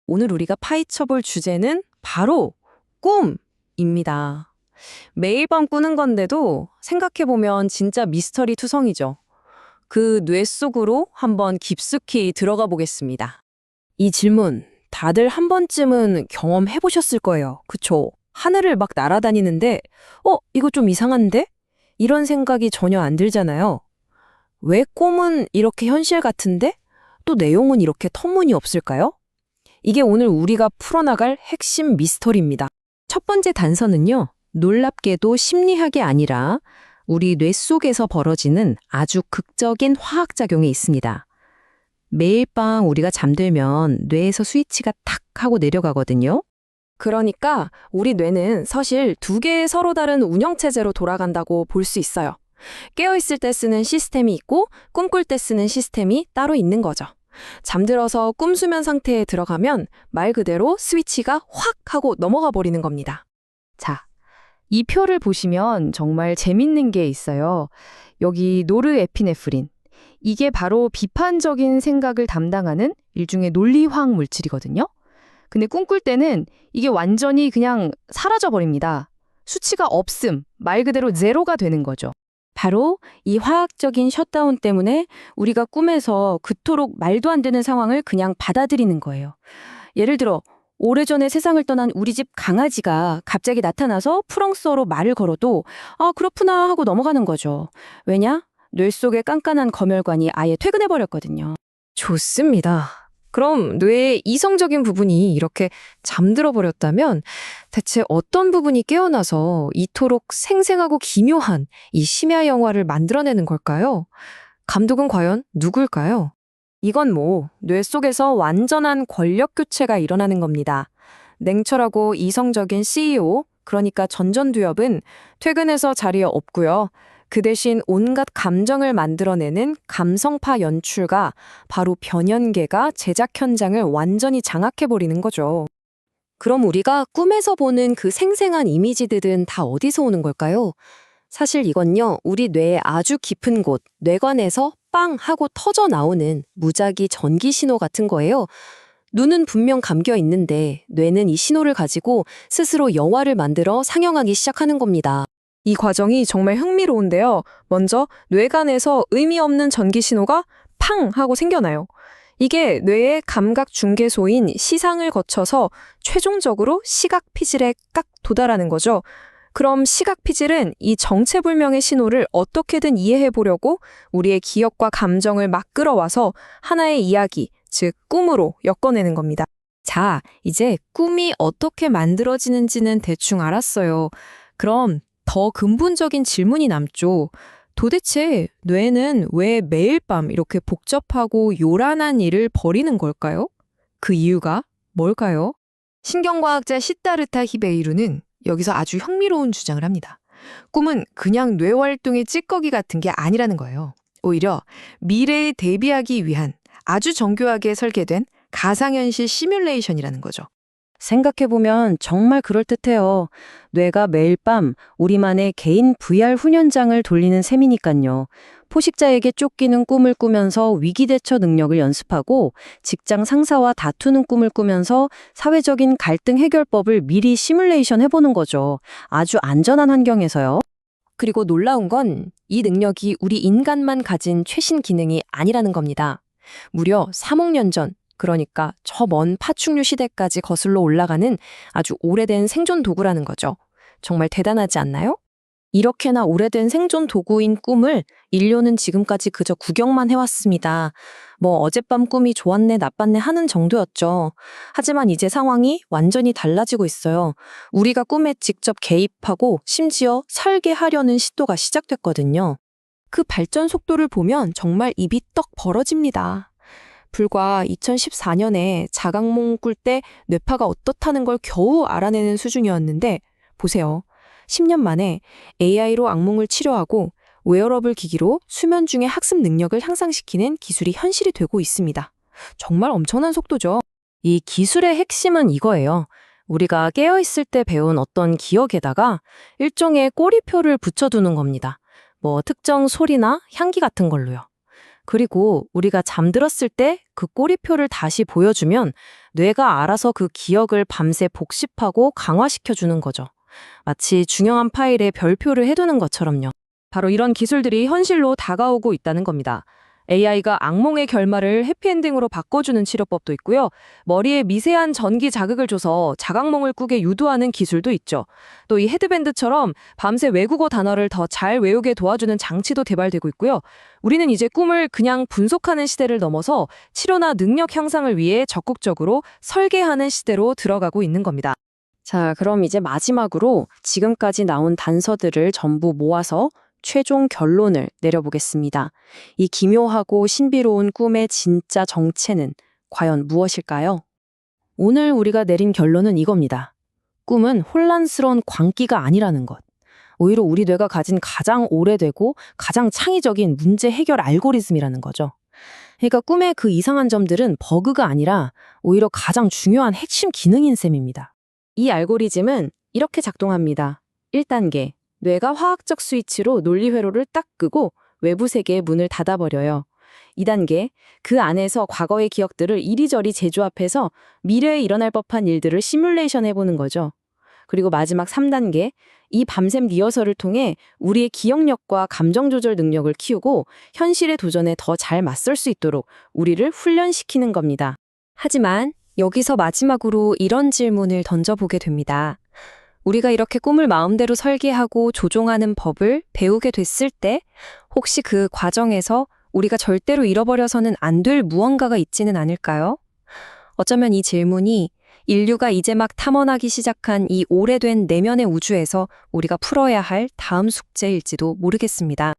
오늘 우리가 파헤쳐볼 주제는 바로 꿈입니다. 매일 밤 꾸는 건데도 생각해보면 진짜 미스터리 투성이죠. 그 뇌 속으로 한번 깊숙이 들어가 보겠습니다. 이 질문 다들 한 번쯤은 경험해보셨을 거예요. 그쵸? 하늘을 막 날아다니는데 이거 좀 이상한데? 이런 생각이 전혀 안 들잖아요. 왜 꿈은 이렇게 현실 같은데? 또 내용은 이렇게 터무니없을까요? 이게 오늘 우리가 풀어나갈 핵심 미스터리입니다. 첫 번째 단서는요, 놀랍게도 심리학이 아니라 우리 뇌 속에서 벌어지는 아주 극적인 화학작용이 있습니다. 매일 밤 우리가 잠들면 뇌에서 스위치가 탁 하고 내려가거든요. 그러니까 우리 뇌는 사실 두 개의 서로 다른 운영체제로 돌아간다고 볼 수 있어요. 깨어있을 때 쓰는 시스템이 있고 꿈꿀 때 쓰는 시스템이 따로 있는 거죠. 잠들어서 꿈수면 상태에 들어가면 말 그대로 스위치가 확 하고 넘어가 버리는 겁니다. 자, 이 표를 보시면 정말 재밌는 게 있어요. 여기 노르에피네프린. 이게 바로 비판적인 생각을 담당하는 일종의 논리화학 물질이거든요. 근데 꿈꿀 때는 이게 완전히 그냥 사라져 버립니다. 수치가 없음, 말 그대로 제로가 되는 거죠. 바로 이 화학적인 셧다운 때문에 우리가 꿈에서 그토록 말도 안 되는 상황을 그냥 받아들이는 거예요. 예를 들어 오래전에 세상을 떠난 우리 집 강아지가 갑자기 나타나서 프랑스어로 말을 걸어도 그렇구나 하고 넘어가는 거죠. 왜냐? 뇌 속의 깐깐한 검열관이 아예 퇴근해버렸거든요. 좋습니다. 그럼 뇌의 이성적인 부분이 이렇게 잠들어 버렸다면 대체 어떤 부분이 깨어나서 이토록 생생하고 기묘한 이 심야 영화를 만들어내는 걸까요? 감독은 과연 누굴까요? 이건 뇌 속에서 완전한 권력 교체가 일어나는 겁니다. 냉철하고 이성적인 CEO, 그러니까 전전두엽은 퇴근해서 자리에 없고요. 그 대신 온갖 감정을 만들어내는 감성파 연출가, 바로 변연계가 제작 현장을 완전히 장악해버리는 거죠. 그럼 우리가 꿈에서 보는 그 생생한 이미지들은 다 어디서 오는 걸까요? 사실 이건요, 우리 뇌의 아주 깊은 곳, 뇌관에서 빵 하고 터져 나오는 무작위 전기 신호 같은 거예요. 눈은 분명 감겨 있는데 뇌는 이 신호를 가지고 스스로 영화를 만들어 상영하기 시작하는 겁니다. 이 과정이 정말 흥미로운데요. 먼저 뇌관에서 의미 없는 전기 신호가 팡 하고 생겨나요. 이게 뇌의 감각 중계소인 시상을 거쳐서 최종적으로 시각 피질에 깍 도달하는 거죠. 그럼 시각 피질은 이 정체불명의 신호를 어떻게든 이해해 보려고 우리의 기억과 감정을 막 끌어와서 하나의 이야기, 즉 꿈으로 엮어내는 겁니다. 자, 이제 꿈이 어떻게 만들어지는지는 대충 알았어요. 그럼 더 근본적인 질문이 남죠. 도대체 뇌는 왜 매일 밤 이렇게 복잡하고 요란한 일을 벌이는 걸까요? 그 이유가 뭘까요? 신경과학자 시타르타 히베이루는 여기서 아주 흥미로운 주장을 합니다. 꿈은 그냥 뇌활동의 찌꺼기 같은 게 아니라는 거예요. 오히려 미래에 대비하기 위한 아주 정교하게 설계된 가상현실 시뮬레이션이라는 거죠. 생각해보면 정말 그럴듯해요. 뇌가 매일 밤 우리만의 개인 VR 훈련장을 돌리는 셈이니까요. 포식자에게 쫓기는 꿈을 꾸면서 위기 대처 능력을 연습하고 직장 상사와 다투는 꿈을 꾸면서 사회적인 갈등 해결법을 미리 시뮬레이션 해보는 거죠. 아주 안전한 환경에서요. 그리고 놀라운 건 이 능력이 우리 인간만 가진 최신 기능이 아니라는 겁니다. 무려 3억 년 전, 그러니까 저 먼 파충류 시대까지 거슬러 올라가는 아주 오래된 생존 도구라는 거죠. 정말 대단하지 않나요? 이렇게나 오래된 생존 도구인 꿈을 인류는 지금까지 그저 구경만 해왔습니다. 어젯밤 꿈이 좋았네 나빴네 하는 정도였죠. 하지만 이제 상황이 완전히 달라지고 있어요. 우리가 꿈에 직접 개입하고 심지어 설계하려는 시도가 시작됐거든요. 그 발전 속도를 보면 정말 입이 떡 벌어집니다. 불과 2014년에 자각몽 꿀 때 뇌파가 어떻다는 걸 겨우 알아내는 수준이었는데 보세요. 10년 만에 AI로 악몽을 치료하고 웨어러블 기기로 수면 중의 학습 능력을 향상시키는 기술이 현실이 되고 있습니다. 정말 엄청난 속도죠. 이 기술의 핵심은 이거예요. 우리가 깨어있을 때 배운 어떤 기억에다가 일종의 꼬리표를 붙여두는 겁니다. 특정 소리나 향기 같은 걸로요. 그리고 우리가 잠들었을 때 그 꼬리표를 다시 보여주면 뇌가 알아서 그 기억을 밤새 복습하고 강화시켜주는 거죠. 마치 중요한 파일에 별표를 해두는 것처럼요. 바로 이런 기술들이 현실로 다가오고 있다는 겁니다. AI가 악몽의 결말을 해피엔딩으로 바꿔주는 치료법도 있고요. 머리에 미세한 전기 자극을 줘서 자각몽을 꾸게 유도하는 기술도 있죠. 또 이 헤드밴드처럼 밤새 외국어 단어를 더 잘 외우게 도와주는 장치도 개발되고 있고요. 우리는 이제 꿈을 그냥 분석하는 시대를 넘어서 치료나 능력 향상을 위해 적극적으로 설계하는 시대로 들어가고 있는 겁니다. 자, 그럼 이제 마지막으로 지금까지 나온 단서들을 전부 모아서 최종 결론을 내려보겠습니다. 이 기묘하고 신비로운 꿈의 진짜 정체는 과연 무엇일까요? 오늘 우리가 내린 결론은 이겁니다. 꿈은 혼란스러운 광기가 아니라는 것. 오히려 우리 뇌가 가진 가장 오래되고 가장 창의적인 문제 해결 알고리즘이라는 거죠. 그러니까 꿈의 그 이상한 점들은 버그가 아니라 오히려 가장 중요한 핵심 기능인 셈입니다. 이 알고리즘은 이렇게 작동합니다. 1단계. 뇌가 화학적 스위치로 논리 회로를 딱 끄고 외부 세계의 문을 닫아버려요. 2단계, 그 안에서 과거의 기억들을 이리저리 재조합해서 미래에 일어날 법한 일들을 시뮬레이션 해보는 거죠. 그리고 마지막 3단계, 이 밤샘 리허설을 통해 우리의 기억력과 감정 조절 능력을 키우고 현실의 도전에 더 잘 맞설 수 있도록 우리를 훈련시키는 겁니다. 하지만 여기서 마지막으로 이런 질문을 던져보게 됩니다. 우리가 이렇게 꿈을 마음대로 설계하고 조종하는 법을 배우게 됐을 때 혹시 그 과정에서 우리가 절대로 잃어버려서는 안 될 무언가가 있지는 않을까요? 어쩌면 이 질문이 인류가 이제 막 탐험하기 시작한 이 오래된 내면의 우주에서 우리가 풀어야 할 다음 숙제일지도 모르겠습니다.